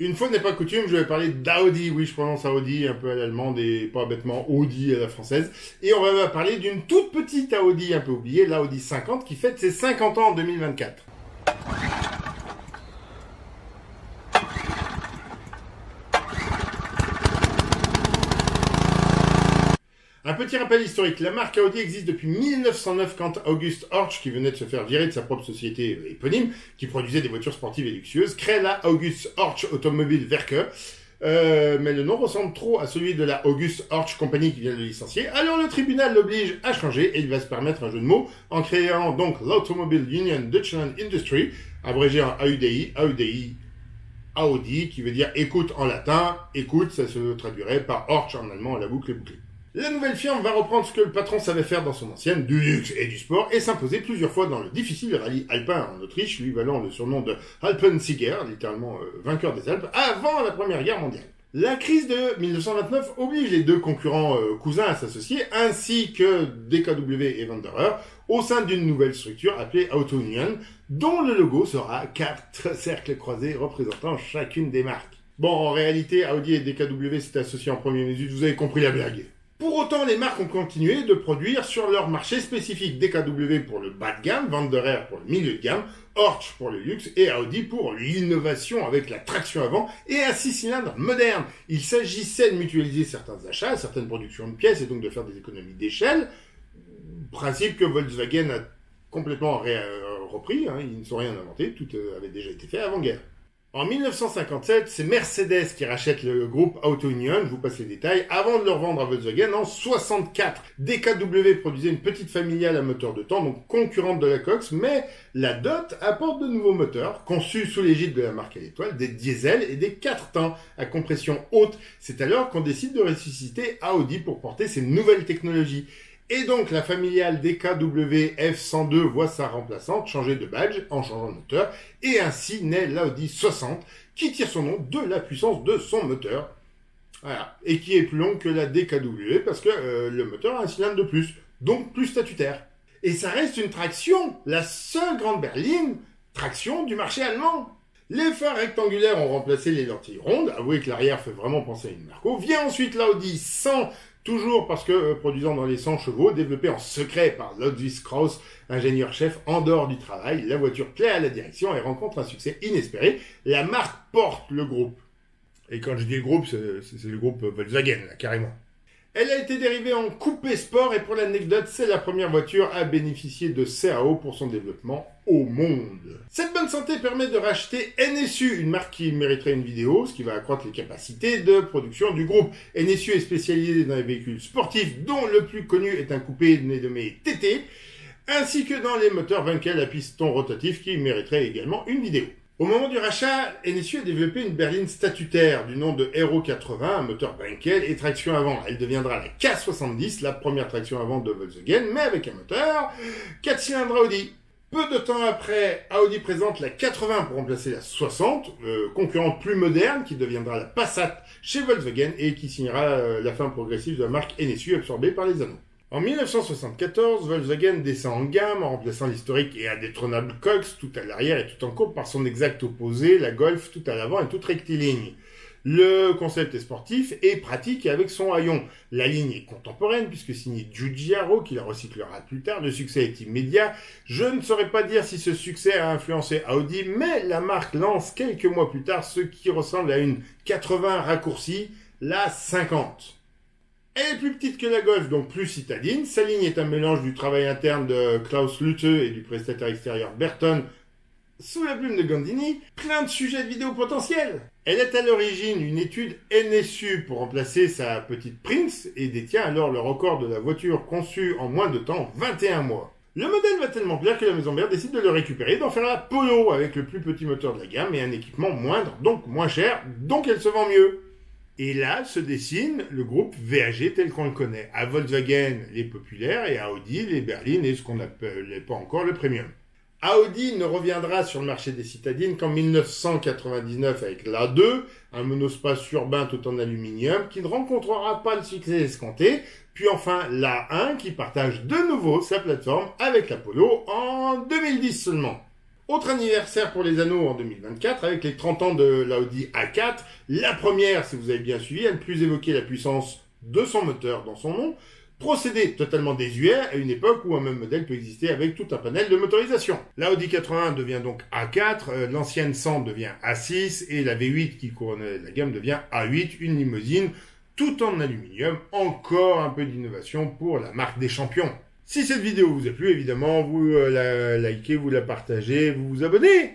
Une fois n'est pas coutume, je vais parler d'Audi. Oui, je prononce Audi un peu à l'allemande et pas bêtement Audi à la française. Et on va parler d'une toute petite Audi un peu oubliée, l'Audi 50, qui fête ses 50 ans en 2024. Un petit rappel historique, la marque Audi existe depuis 1909 quand August Horch, qui venait de se faire virer de sa propre société éponyme, qui produisait des voitures sportives et luxueuses, crée la August Horch Automobile Werke. Mais le nom ressemble trop à celui de la August Horch Company qui vient de le licencier. Alors le tribunal l'oblige à changer et il va se permettre un jeu de mots en créant donc l'Automobile Union Deutschland Industry, abrégé en AUDI, Audi, qui veut dire écoute en latin, écoute, ça se traduirait par Horch en allemand, la boucle est bouclée. La nouvelle firme va reprendre ce que le patron savait faire dans son ancienne, du luxe et du sport, et s'imposer plusieurs fois dans le difficile rallye alpin en Autriche, lui valant le surnom de Alpensieger, littéralement vainqueur des Alpes, avant la Première Guerre mondiale. La crise de 1929 oblige les deux concurrents cousins à s'associer, ainsi que DKW et Wanderer, au sein d'une nouvelle structure appelée Auto Union, dont le logo sera 4 cercles croisés représentant chacune des marques. Bon, en réalité, Audi et DKW s'étaient associés en premier mesure, vous avez compris la blague. Pour autant, les marques ont continué de produire sur leur marché spécifique, DKW pour le bas de gamme, Wanderer pour le milieu de gamme, Horch pour le luxe et Audi pour l'innovation avec la traction avant et un 6 cylindres moderne. Il s'agissait de mutualiser certains achats, certaines productions de pièces et donc de faire des économies d'échelle, principe que Volkswagen a complètement repris, ils ne sont rien inventé, tout avait déjà été fait avant-guerre. En 1957, c'est Mercedes qui rachète le groupe Auto Union, je vous passe les détails, avant de le revendre à Volkswagen en 64. DKW produisait une petite familiale à moteur de temps, donc concurrente de la Cox, mais la dot apporte de nouveaux moteurs, conçus sous l'égide de la marque à l'étoile, des diesels et des 4 temps à compression haute. C'est alors qu'on décide de ressusciter Audi pour porter ces nouvelles technologies. Et donc, la familiale DKW F102 voit sa remplaçante changer de badge en changeant de moteur, et ainsi naît l'Audi 60, qui tire son nom de la puissance de son moteur. Voilà. Et qui est plus long que la DKW, parce que le moteur a un cylindre de plus, donc plus statutaire. Et ça reste une traction, la seule grande berline, traction du marché allemand. Les phares rectangulaires ont remplacé les lentilles rondes, avouez que l'arrière fait vraiment penser à une Marco. Vient ensuite l'Audi 100, toujours parce que produisant dans les 100 chevaux, développé en secret par Ludwig Krauss, ingénieur-chef en dehors du travail, la voiture plaît à la direction et rencontre un succès inespéré. La marque porte le groupe. Et quand je dis le groupe, c'est le groupe Volkswagen, là, carrément. Elle a été dérivée en coupé sport et pour l'anecdote, c'est la première voiture à bénéficier de CAO pour son développement au monde. Cette bonne santé permet de racheter NSU, une marque qui mériterait une vidéo, ce qui va accroître les capacités de production du groupe. NSU est spécialisé dans les véhicules sportifs, dont le plus connu est un coupé dénommé TT, ainsi que dans les moteurs Wankel à piston rotatif qui mériterait également une vidéo. Au moment du rachat, NSU a développé une berline statutaire du nom de Aero 80, un moteur Wankel et traction avant. Elle deviendra la K70, la première traction avant de Volkswagen, mais avec un moteur 4 cylindres Audi. Peu de temps après, Audi présente la 80 pour remplacer la 60, concurrente plus moderne qui deviendra la Passat chez Volkswagen et qui signera la fin progressive de la marque NSU absorbée par les anneaux. En 1974, Volkswagen descend en gamme en remplaçant l'historique et indétrônable Cox tout à l'arrière et tout en courbe par son exact opposé, la Golf tout à l'avant et toute rectiligne. Le concept est sportif et pratique avec son haillon. La ligne est contemporaine puisque signée Giugiaro qui la recyclera plus tard. Le succès est immédiat. Je ne saurais pas dire si ce succès a influencé Audi, mais la marque lance quelques mois plus tard ce qui ressemble à une 80 raccourcie, la 50. Elle est plus petite que la Golf, donc plus citadine. Sa ligne est un mélange du travail interne de Klaus Lüthe et du prestataire extérieur Berton, sous la plume de Gandini, plein de sujets de vidéo potentiels. Elle est à l'origine une étude NSU pour remplacer sa petite Prince et détient alors le record de la voiture conçue en moins de temps, 21 mois. Le modèle va tellement plaire que la maison mère décide de le récupérer et d'en faire la Polo avec le plus petit moteur de la gamme et un équipement moindre, donc moins cher, donc elle se vend mieux. Et là se dessine le groupe VAG tel qu'on le connaît. À Volkswagen, les populaires, et à Audi, les berlines et ce qu'on n'appelait pas encore le premium. Audi ne reviendra sur le marché des citadines qu'en 1999 avec l'A2, un monospace urbain tout en aluminium qui ne rencontrera pas le succès escompté, puis enfin l'A1 qui partage de nouveau sa plateforme avec la Polo en 2010 seulement. Autre anniversaire pour les anneaux en 2024 avec les 30 ans de l'Audi A4. La première, si vous avez bien suivi, à ne plus évoquer la puissance de son moteur dans son nom. Procédé totalement désuet à une époque où un même modèle peut exister avec tout un panel de motorisation. La Audi 81 devient donc A4, l'ancienne 100 devient A6 et la V8 qui couronnait la gamme devient A8, une limousine tout en aluminium. Encore un peu d'innovation pour la marque des champions. Si cette vidéo vous a plu, évidemment, vous la likez, vous la partagez, vous vous abonnez.